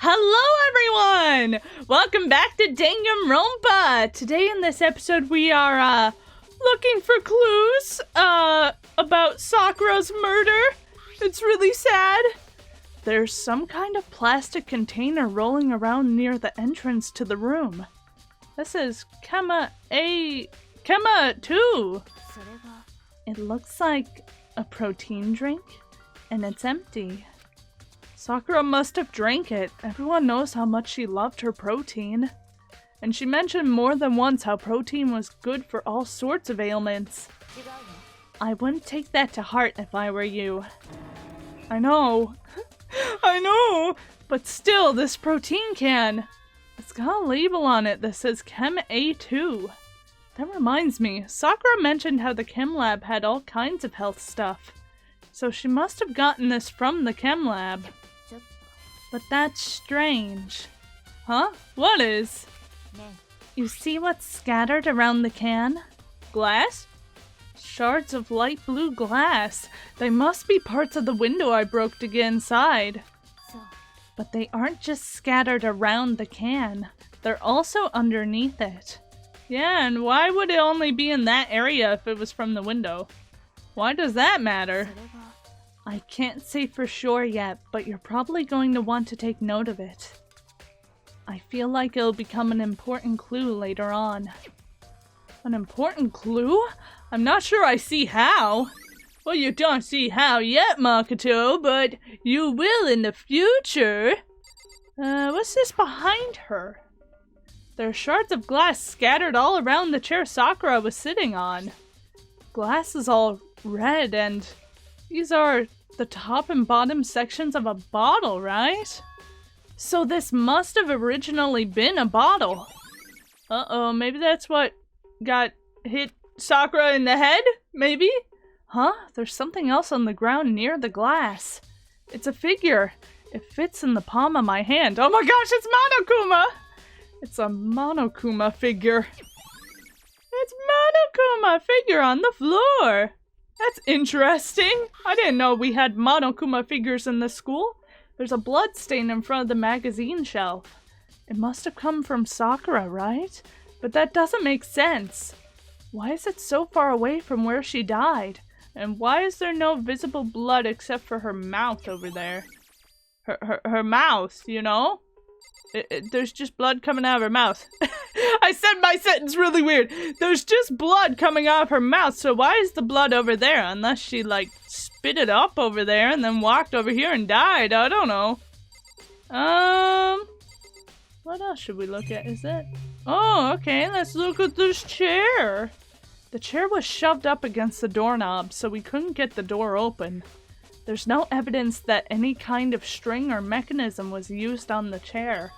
Hello everyone! Welcome back to Danganronpa! Today in this episode we are looking for clues about Sakura's murder. It's really sad. There's some kind of plastic container rolling around near the entrance to the room. This is Kema 2. It looks like a protein drink, and it's empty. Sakura must have drank it. Everyone knows how much she loved her protein. And she mentioned more than once how protein was good for all sorts of ailments. I wouldn't take that to heart if I were you. I know. I know! But still, this protein can. It's got a label on it that says Chem A2. That reminds me, Sakura mentioned how the chem lab had all kinds of health stuff. So she must have gotten this from the chem lab. But that's strange. Huh? What is? You see what's scattered around the can? Glass? Shards of light blue glass. They must be parts of the window I broke to get inside. But they aren't just scattered around the can. They're also underneath it. Yeah, and why would it only be in that area if it was from the window? Why does that matter? I can't say for sure yet, but you're probably going to want to take note of it. I feel like it'll become an important clue later on. An important clue? I'm not sure I see how. Well, you don't see how yet, Makoto, but you will in the future. What's this behind her? There are shards of glass scattered all around the chair Sakura was sitting on. Glass is all red, and these are the top and bottom sections of a bottle, right? So this must have originally been a bottle. Uh-oh, maybe that's what got hit Sakura in the head? Maybe? Huh? There's something else on the ground near the glass. It's a figure. It fits in the palm of my hand. Oh my gosh, it's Monokuma! It's a Monokuma figure. It's Monokuma figure on the floor. That's interesting. I didn't know we had Monokuma figures in the school. There's a blood stain in front of the magazine shelf. It must have come from Sakura, right? But that doesn't make sense. Why is it so far away from where she died? And why is there no visible blood except for her mouth over there? Her mouth, you know? There's just blood coming out of her mouth. I said my sentence really weird. There's just blood coming out of her mouth, so why is the blood over there? Unless she, like, spit it up over there and then walked over here and died. I don't know. What else should we look at? Is it? Oh, okay, let's look at this chair. The chair was shoved up against the doorknob, so we couldn't get the door open. There's no evidence that any kind of string or mechanism was used on the chair.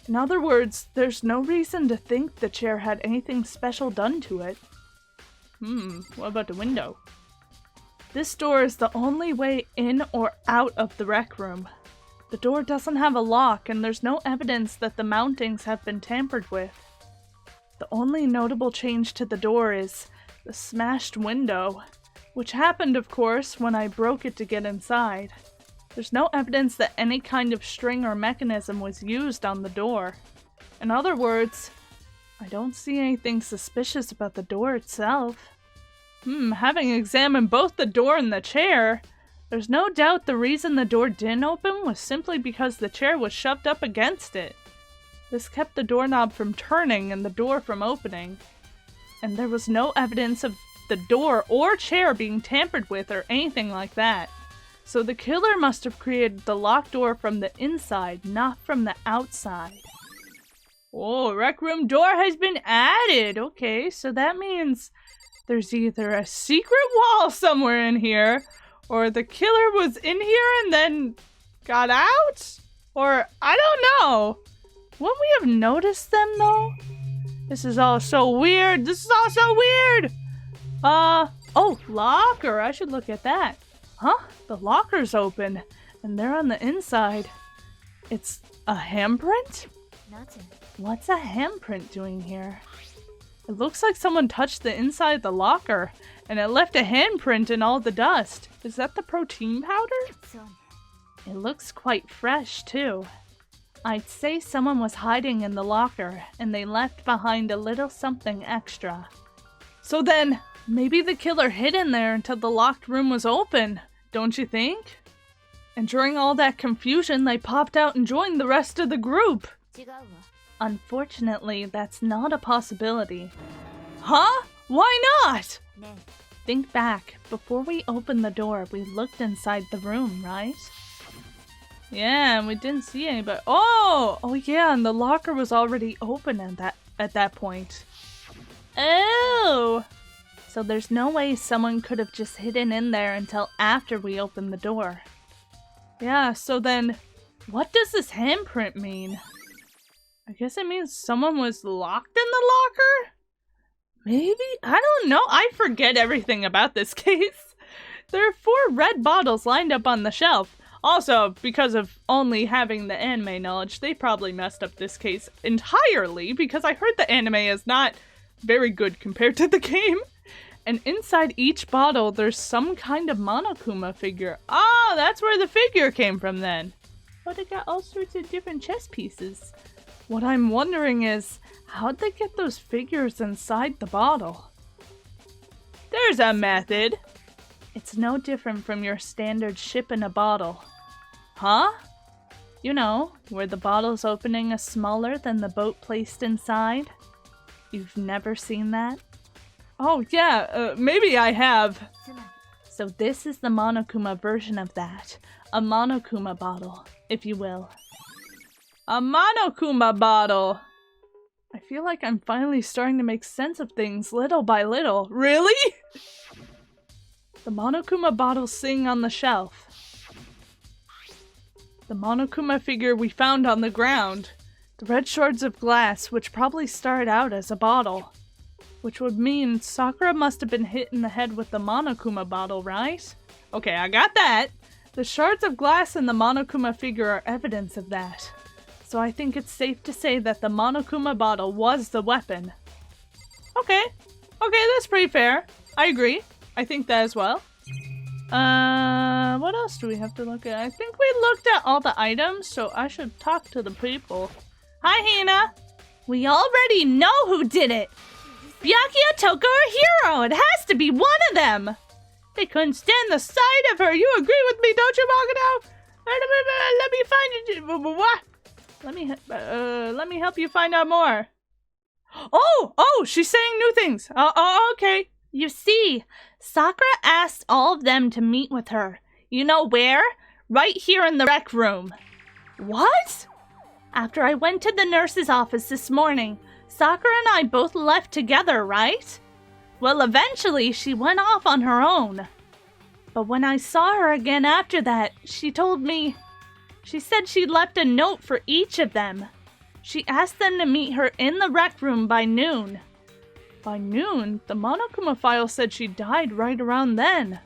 In other words, there's no reason to think the chair had anything special done to it. What about the window? This door is the only way in or out of the rec room. The door doesn't have a lock, and there's no evidence that the mountings have been tampered with. The only notable change to the door is the smashed window, which happened, of course, when I broke it to get inside. There's no evidence that any kind of string or mechanism was used on the door. In other words, I don't see anything suspicious about the door itself. Having examined both the door and the chair, there's no doubt the reason the door didn't open was simply because the chair was shoved up against it. This kept the doorknob from turning and the door from opening. And there was no evidence of the door or chair being tampered with or anything like that. So the killer must have created the locked door from the inside, not from the outside. Oh, rec room door has been added! Okay, so that means there's either a secret wall somewhere in here, or the killer was in here and then got out? Or, I don't know. Wouldn't we have noticed them, though? This is all so weird. This is all so weird! Oh, locker. I should look at that. Huh? The locker's open, and they're on the inside. It's a handprint? What's a handprint doing here? It looks like someone touched the inside of the locker, and it left a handprint in all the dust. Is that the protein powder? It looks quite fresh, too. I'd say someone was hiding in the locker, and they left behind a little something extra. So then, maybe the killer hid in there until the locked room was open, don't you think? And during all that confusion, they popped out and joined the rest of the group. Unfortunately, that's not a possibility. Huh? Why not? Think back. Before we opened the door, we looked inside the room, right? Yeah, and we didn't see anybody. Oh yeah, and the locker was already open at that point. Oh! So there's no way someone could have just hidden in there until after we opened the door. Yeah, so then, what does this handprint mean? I guess it means someone was locked in the locker? Maybe? I don't know. I forget everything about this case. There are 4 red bottles lined up on the shelf. Also, because of only having the anime knowledge, they probably messed up this case entirely because I heard the anime is not very good compared to the game. And inside each bottle, there's some kind of Monokuma figure. Ah, that's where the figure came from then. But it got all sorts of different chess pieces. What I'm wondering is, how'd they get those figures inside the bottle? There's a method. It's no different from your standard ship in a bottle. Huh? You know, where the bottle's opening is smaller than the boat placed inside? You've never seen that? Oh yeah, maybe I have. So this is the Monokuma version of that. A Monokuma bottle, if you will. A Monokuma bottle! I feel like I'm finally starting to make sense of things little by little. Really? The Monokuma bottle sitting on the shelf. The Monokuma figure we found on the ground. The red shards of glass, which probably started out as a bottle. Which would mean Sakura must have been hit in the head with the Monokuma bottle, right? Okay, I got that. The shards of glass in the Monokuma figure are evidence of that. So I think it's safe to say that the Monokuma bottle was the weapon. Okay, that's pretty fair. I agree. I think that as well. What else do we have to look at? I think we looked at all the items, so I should talk to the people. Hi, Hina! We already know who did it! Byakuya, Toko, or Hiro! It has to be one of them! They couldn't stand the sight of her! You agree with me, don't you, Magano? Let me find it. What? Let me help you find out more. Oh, she's saying new things. Okay. You see, Sakura asked all of them to meet with her. You know where? Right here in the rec room. What? After I went to the nurse's office this morning, Sakura and I both left together, right? Well, eventually she went off on her own. But when I saw her again after that, she told me... She said she left a note for each of them. She asked them to meet her in the rec room by noon. By noon? The Monokuma file said she died right around then.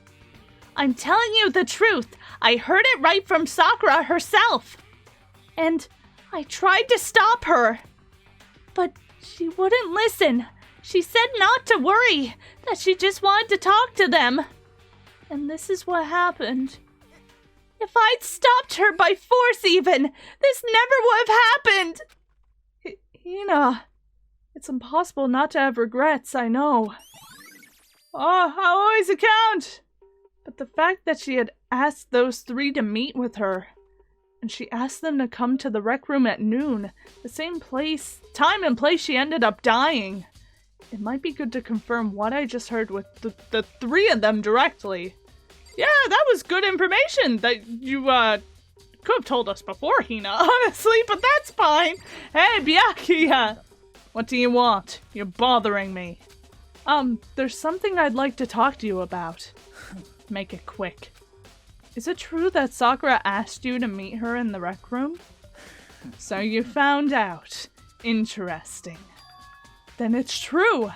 I'm telling you the truth. I heard it right from Sakura herself. And I tried to stop her. But she wouldn't listen. She said not to worry, that she just wanted to talk to them. And this is what happened. If I'd stopped her by force even, this never would have happened! Hina, it's impossible not to have regrets, I know. Oh, I'll always account! But the fact that she had asked those 3 to meet with her, and she asked them to come to the rec room at noon, the same time and place she ended up dying. It might be good to confirm what I just heard with the 3 of them directly. Yeah, that was good information that you, could have told us before, Hina, honestly, but that's fine. Hey, Byakuya! What do you want? You're bothering me. There's something I'd like to talk to you about. Make it quick. Is it true that Sakura asked you to meet her in the rec room? So you found out. Interesting. Then it's true.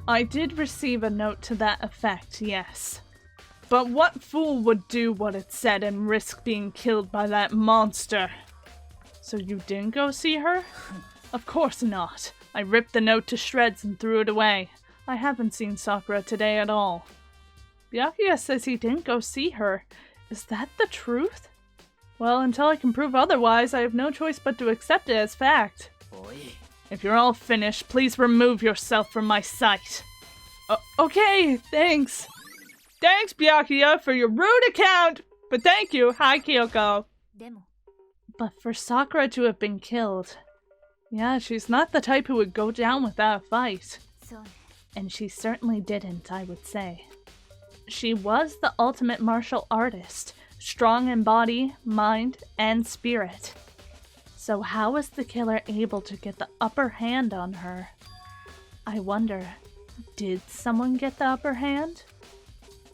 I did receive a note to that effect, yes. But what fool would do what it said and risk being killed by that monster? So you didn't go see her? Of course not. I ripped the note to shreds and threw it away. I haven't seen Sakura today at all. Byakuya says he didn't go see her. Is that the truth? Well, until I can prove otherwise, I have no choice but to accept it as fact. If you're all finished, please remove yourself from my sight. Okay, thanks. Thanks, Byakuya, for your rude account. But thank you. Hi, Kyoko. But for Sakura to have been killed... Yeah, she's not the type who would go down without a fight. And she certainly didn't, I would say. She was the ultimate martial artist, strong in body, mind, and spirit. So how was the killer able to get the upper hand on her? I wonder, did someone get the upper hand?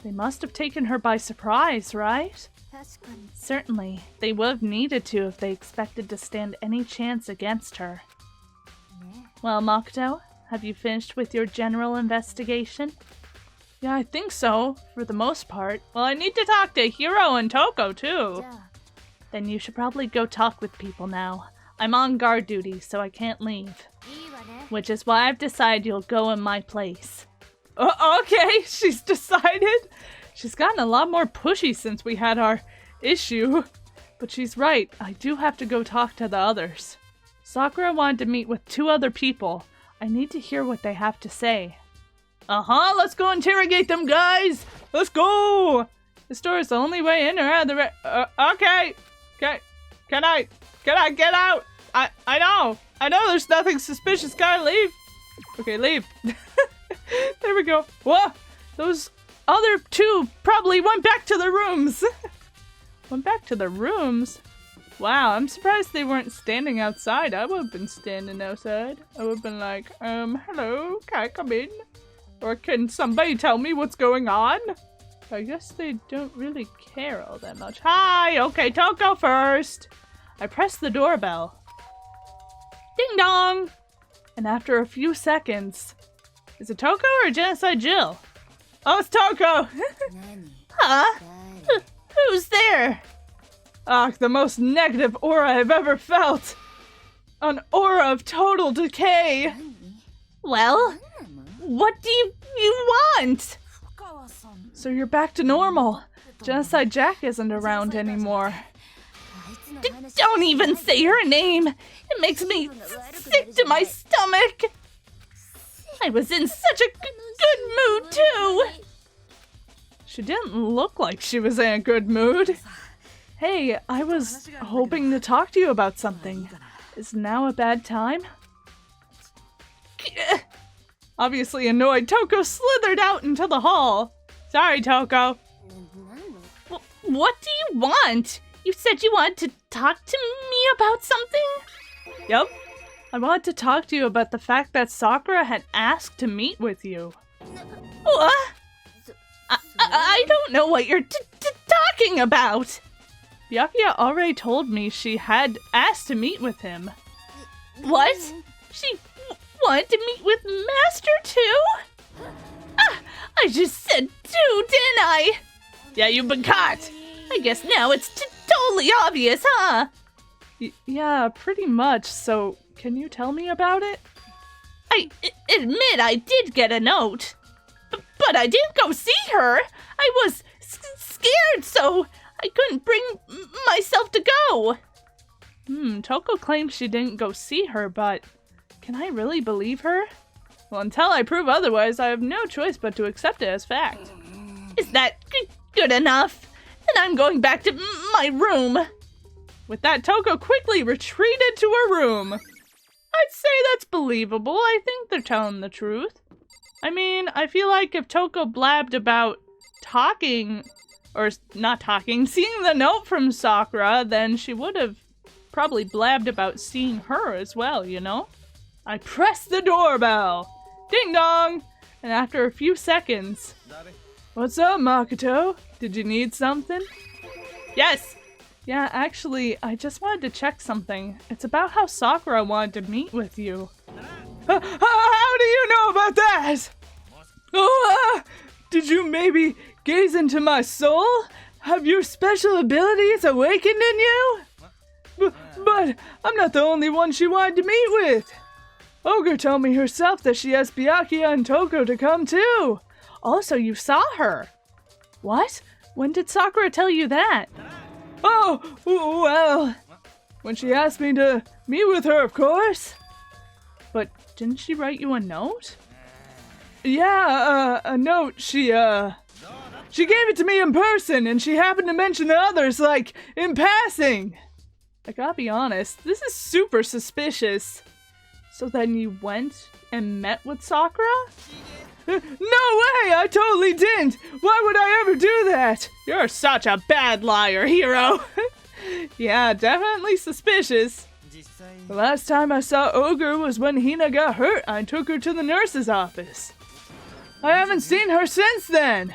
They must have taken her by surprise, right? Certainly, they would have needed to if they expected to stand any chance against her. Well, Makoto, have you finished with your general investigation? Yeah, I think so, for the most part. Well, I need to talk to Hiro and Toko, too. Then you should probably go talk with people now. I'm on guard duty, so I can't leave. Which is why I've decided you'll go in my place. Okay, she's decided. She's gotten a lot more pushy since we had our issue. But she's right, I do have to go talk to the others. Sakura wanted to meet with 2 other people. I need to hear what they have to say. Let's go interrogate them, guys! Let's go! This door is the only way in or out of the okay. Can I get out? I know there's nothing suspicious. Can I leave? Okay, leave. There we go. Whoa! Those other 2 probably went back to their rooms. Went back to their rooms? Wow, I'm surprised they weren't standing outside. I would have been standing outside. I would have been like, hello, can I come in? Or can somebody tell me what's going on? I guess they don't really care all that much. Hi! Okay, Toko first! I pressed the doorbell. Ding dong! And after a few seconds... Is it Toko or Genocide Jill? Oh, it's Toko! Huh? Who's there? The most negative aura I've ever felt. An aura of total decay. Well, what do you want? So you're back to normal. Genocide Jack isn't around anymore. Don't even say her name. It makes me sick to my stomach. I was in such a good mood, too. She didn't look like she was in a good mood. Hey, I was hoping to talk to you about something. Is now a bad time? Obviously annoyed, Toko slithered out into the hall. Sorry, Toko. What do you want? You said you wanted to talk to me about something? Yep. I wanted to talk to you about the fact that Sakura had asked to meet with you. What? I don't know what you're talking about. Byakuya already told me she had asked to meet with him. What? She wanted to meet with Master too? I just said two, didn't I? Yeah, you've been caught. I guess now it's totally obvious, huh? Yeah, pretty much. So, can you tell me about it? I admit I did get a note. But I didn't go see her. I was scared, so I couldn't bring myself to go. Toko claims she didn't go see her, but can I really believe her? Well, until I prove otherwise, I have no choice but to accept it as fact. Is that good enough? Then I'm going back to my room. With that, Toko quickly retreated to her room. I'd say that's believable. I think they're telling the truth. I mean, I feel like if Toko blabbed about talking, or not talking, seeing the note from Sakura, then she would have probably blabbed about seeing her as well, you know? I pressed the doorbell. Ding dong! And after a few seconds... What's up, Makoto? Did you need something? Yes! Yeah, actually, I just wanted to check something. It's about how Sakura wanted to meet with you. How do you know about that? Oh, did you maybe gaze into my soul? Have your special abilities awakened in you? But I'm not the only one she wanted to meet with. Ogre told me herself that she asked Byakuya and Toko to come too. Also, you saw her. What? When did Sakura tell you that? Oh, well, when she asked me to meet with her, of course. But didn't she write you a note? Yeah, a note. She gave it to me in person, and she happened to mention the others, like, in passing. I gotta be honest, this is super suspicious. So then you went and met with Sakura? No way! I totally didn't! Why would I ever do that? You're such a bad liar, Hiro! Yeah, definitely suspicious. The last time I saw Ogre was when Hina got hurt. I took her to the nurse's office. I haven't seen her since then!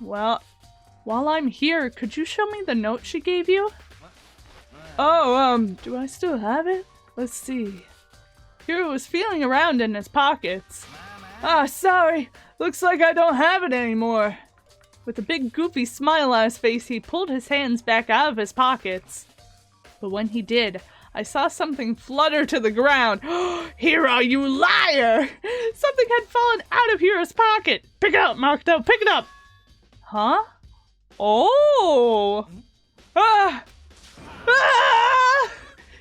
Well, while I'm here, could you show me the note she gave you? Oh, do I still have it? Let's see. Hiro was feeling around in his pockets. Ah, sorry. Looks like I don't have it anymore. With a big goofy smile on his face, he pulled his hands back out of his pockets. But when he did, I saw something flutter to the ground. Hiro, you liar! Something had fallen out of Hiro's pocket. Pick it up, Makoto, pick it up! Huh? Oh! Ah! Ah!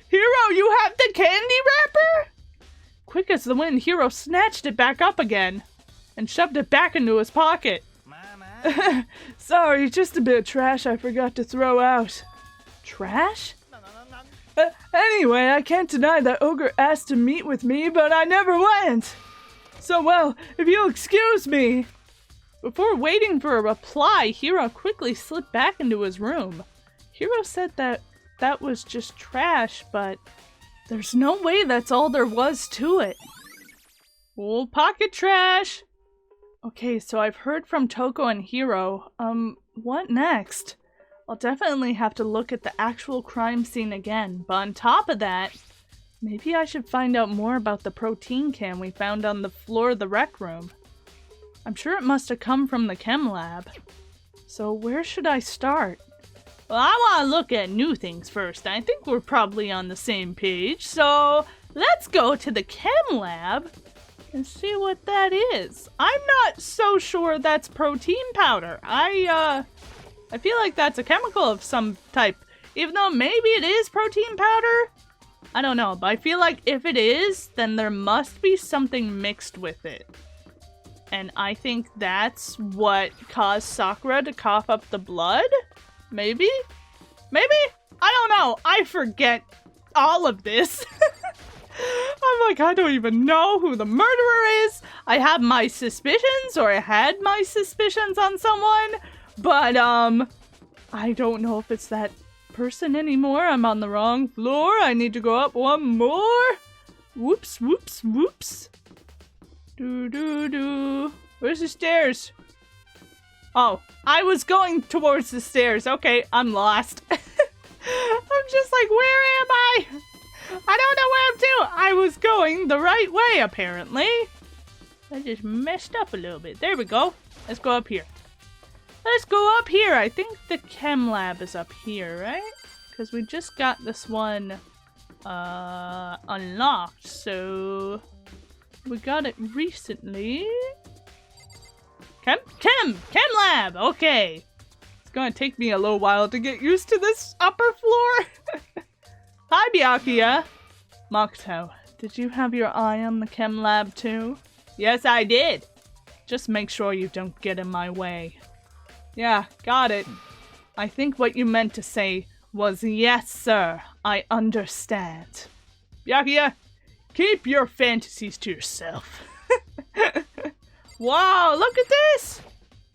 Hiro, you have the candy wrapper? Quick as the wind, Hiro snatched it back up again and shoved it back into his pocket. Sorry, just a bit of trash I forgot to throw out. Trash? Anyway, I can't deny that Ogre asked to meet with me, but I never went. So, well, if you'll excuse me. Before waiting for a reply, Hiro quickly slipped back into his room. Hiro said that was just trash, but there's no way that's all there was to it. Oh, pocket trash! Okay, so I've heard from Toko and Hiro. What next? I'll definitely have to look at the actual crime scene again, but on top of that, maybe I should find out more about the protein can we found on the floor of the rec room. I'm sure it must have come from the chem lab. So where should I start? Well, I want to look at new things first. I think we're probably on the same page, so let's go to the chem lab and see what that is. I'm not so sure that's protein powder. I feel like that's a chemical of some type, even though maybe it is protein powder. I don't know, but I feel like if it is, then there must be something mixed with it. And I think that's what caused Sakura to cough up the blood? Maybe? Maybe? I don't know. I forget all of this. I'm like, I don't even know who the murderer is. I have my suspicions, or I had my suspicions on someone, but I don't know if it's that person anymore. I'm on the wrong floor. I need to go up one more. Whoops, whoops, whoops. Do. Where's the stairs? Oh, I was going towards the stairs. Okay, I'm lost. I'm just like, where am I? I don't know where I'm to. I was going the right way, apparently. I just messed up a little bit. There we go. Let's go up here. Let's go up here. I think the chem lab is up here, right? Because we just got this one unlocked, so we got it recently. Chem lab. Okay. It's gonna take me a little while to get used to this upper floor. Hi, Byakuya. Makoto, did you have your eye on the chem lab too? Yes, I did. Just make sure you don't get in my way. Yeah, got it. I think what you meant to say was, yes, sir, I understand. Byakuya, keep your fantasies to yourself. Wow, look at this!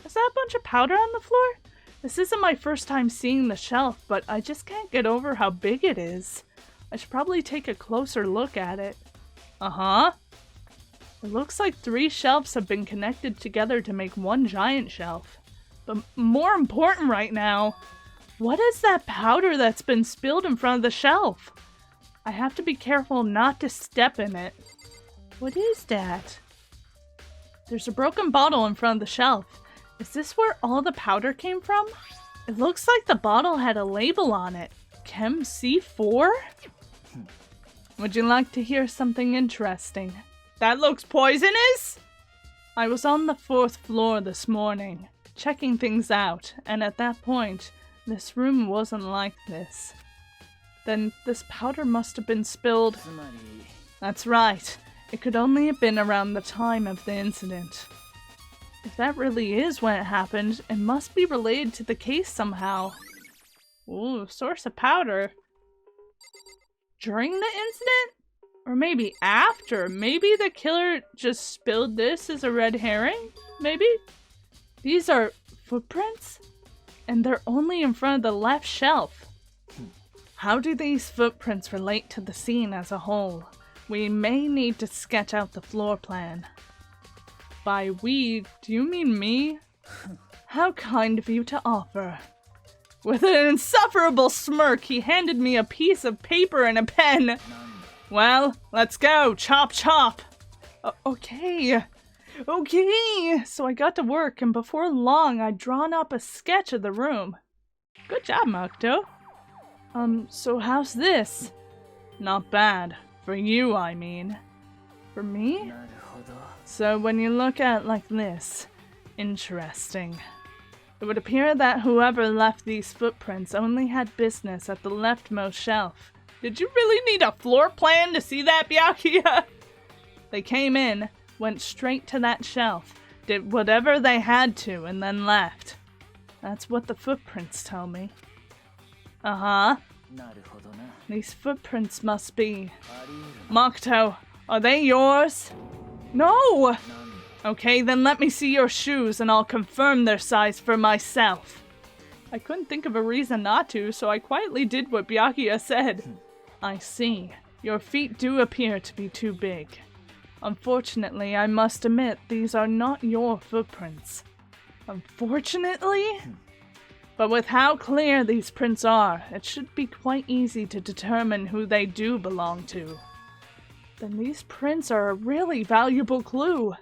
Is that a bunch of powder on the floor? This isn't my first time seeing the shelf, but I just can't get over how big it is. I should probably take a closer look at it. Uh-huh. It looks like 3 shelves have been connected together to make one giant shelf. But more important right now, what is that powder that's been spilled in front of the shelf? I have to be careful not to step in it. What is that? There's a broken bottle in front of the shelf. Is this where all the powder came from? It looks like the bottle had a label on it. Chem C4? Would you like to hear something interesting? That looks poisonous? I was on the 4th floor this morning, checking things out, and at that point, This room wasn't like this. Then this powder must have been spilled. That's right. It could only have been around the time of the incident. If that really is when it happened, it must be related to the case somehow. Ooh, source of powder. During the incident? Or maybe after? Maybe the killer just spilled this as a red herring? Maybe? These are footprints? And they're only in front of the left shelf. How do these footprints relate to the scene as a whole? We may need to sketch out the floor plan. By we, do you mean me? How kind of you to offer. With an insufferable smirk, he handed me a piece of paper and a pen. Well, let's go. Chop, chop. Okay. So I got to work, and before long, I'd drawn up a sketch of the room. Good job, Makoto. So how's this? Not bad. For you, I mean. For me? So when you look at it like this, interesting. It would appear that whoever left these footprints only had business at the leftmost shelf. Did you really need a floor plan to see that, Byakuya? They came in, went straight to that shelf, did whatever they had to, and then left. That's what the footprints tell me. Uh-huh. These footprints must be... Makoto, are they yours? No! Okay, then let me see your shoes and I'll confirm their size for myself. I couldn't think of a reason not to, so I quietly did what Byakuya said. I see. Your feet do appear to be too big. Unfortunately, I must admit these are not your footprints. Unfortunately? But with how clear these prints are, it should be quite easy to determine who they do belong to. Then these prints are a really valuable clue.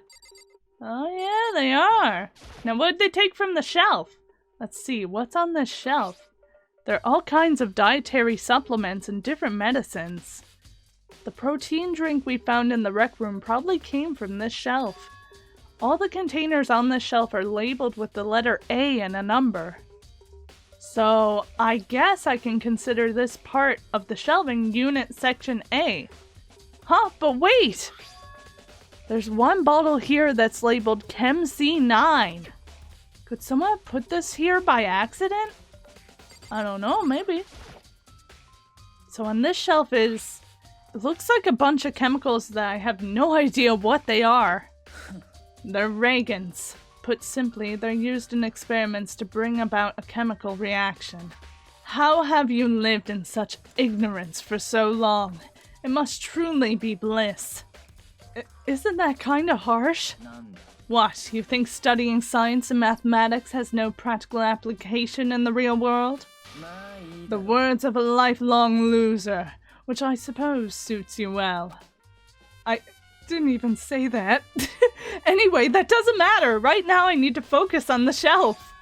Oh yeah, they are. Now what did they take from the shelf? Let's see, what's on this shelf? There are all kinds of dietary supplements and different medicines. The protein drink we found in the rec room probably came from this shelf. All the containers on this shelf are labeled with the letter A and a number. So I guess I can consider this part of the shelving unit section A. Huh, but wait! There's one bottle here that's labeled Chem C9. Could someone have put this here by accident? I don't know, maybe. So on this shelf it looks like a bunch of chemicals that I have no idea what they are. They're reagents. Put simply, they're used in experiments to bring about a chemical reaction. How have you lived in such ignorance for so long? It must truly be bliss. Isn't that kinda harsh? What, you think studying science and mathematics has no practical application in the real world? The words of a lifelong loser, which I suppose suits you well. I didn't even say that. Anyway, that doesn't matter. Right now I need to focus on the shelf.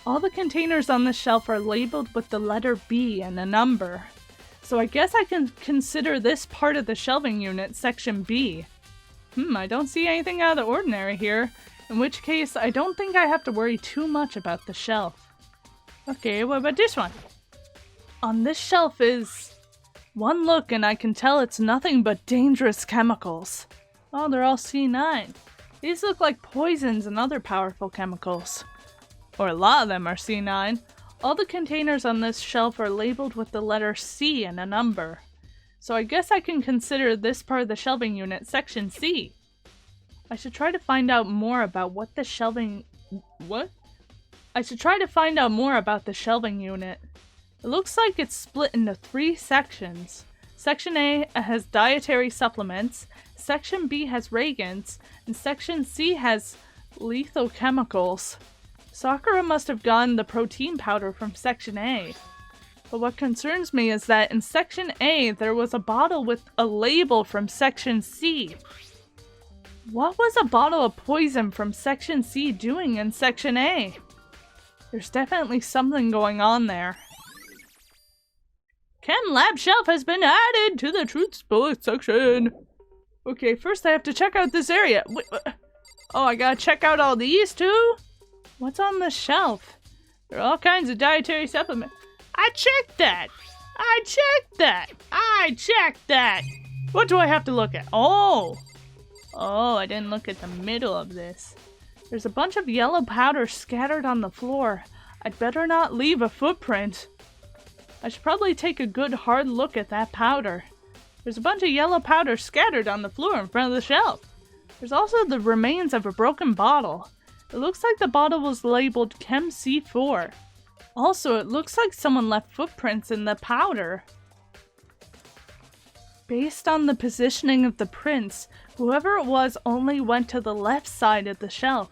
All the containers on the shelf are labeled with the letter B and a number. So I guess I can consider this part of the shelving unit section B. I don't see anything out of the ordinary here. In which case, I don't think I have to worry too much about the shelf. Okay, what about this one? On this shelf is... one look and I can tell it's nothing but dangerous chemicals. Oh, they're all C9. These look like poisons and other powerful chemicals. Or a lot of them are C9. All the containers on this shelf are labeled with the letter C and a number. So I guess I can consider this part of the shelving unit section C. I should try to find out more about what the shelving... What? I should try to find out more about the shelving unit. It looks like it's split into 3 sections. Section A has dietary supplements, Section B has reagents, and Section C has lethal chemicals. Sakura must have gotten the protein powder from Section A. But what concerns me is that in Section A, there was a bottle with a label from Section C. What was a bottle of poison from Section C doing in Section A? There's definitely something going on there. Chem lab shelf has been added to the truth bullet section. Okay, first I have to check out this area. Wait, oh, I gotta check out all these too? What's on the shelf? There are all kinds of dietary supplements. I checked that! I checked that! I checked that! What do I have to look at? Oh! Oh, I didn't look at the middle of this. There's a bunch of yellow powder scattered on the floor. I'd better not leave a footprint. I should probably take a good hard look at that powder. There's a bunch of yellow powder scattered on the floor in front of the shelf. There's also the remains of a broken bottle. It looks like the bottle was labeled Chem C4. Also, it looks like someone left footprints in the powder. Based on the positioning of the prints, whoever it was only went to the left side of the shelf.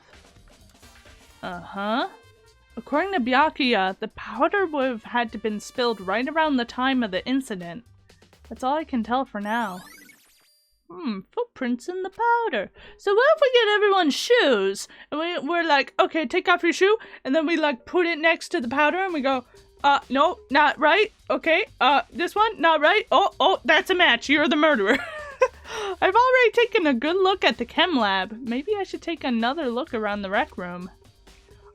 Uh-huh. According to Byakuya, the powder would have had to been spilled right around the time of the incident. That's all I can tell for now. Footprints in the powder. So what if we get everyone's shoes, and we're like, okay, take off your shoe, and then we like put it next to the powder, and we go, no, not right. Okay, this one, not right. Oh, that's a match. You're the murderer. I've already taken a good look at the chem lab. Maybe I should take another look around the rec room.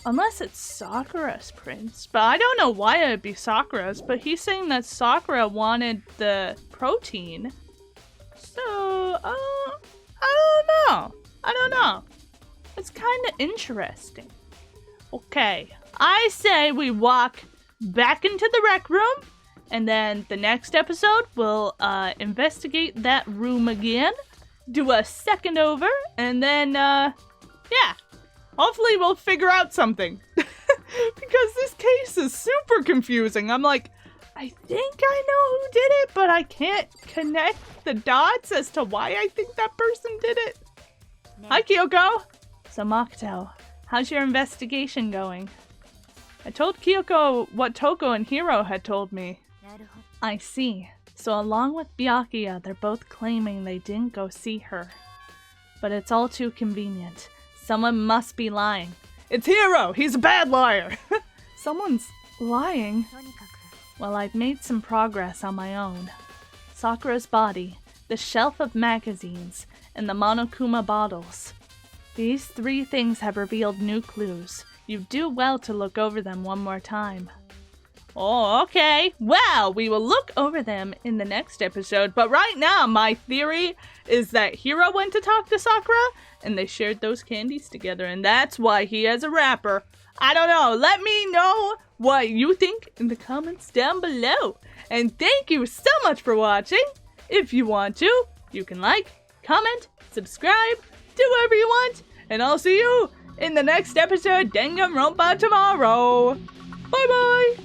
Unless it's Sakura's prints. But I don't know why it'd be Sakura's, but he's saying that Sakura wanted the protein. So, I don't know. It's kind of interesting. Okay, I say we walk back into the rec room, and then the next episode we'll investigate that room again, do a second over, and then, yeah. Hopefully we'll figure out something. Because this case is super confusing. I'm like, I think I know who did it, but I can't connect the dots as to why I think that person did it. No. Hi, Kyoko. So, Mocktail, how's your investigation going? I told Kyoko what Toko and Hiro had told me. I see. So along with Byakuya, they're both claiming they didn't go see her. But it's all too convenient. Someone must be lying. It's Hiro! He's a bad liar! Someone's lying? Well, I've made some progress on my own. Sakura's body, the shelf of magazines, and the Monokuma bottles. These 3 things have revealed new clues. You do well to look over them one more time. Oh, okay. Well, we will look over them in the next episode, but right now my theory is that Hiro went to talk to Sakura, and they shared those candies together, and that's why he has a wrapper. I don't know. Let me know what you think in the comments down below. And thank you so much for watching. If you want to, you can like, comment, subscribe, do whatever you want, and I'll see you in the next episode, Danganronpa tomorrow. Bye-bye!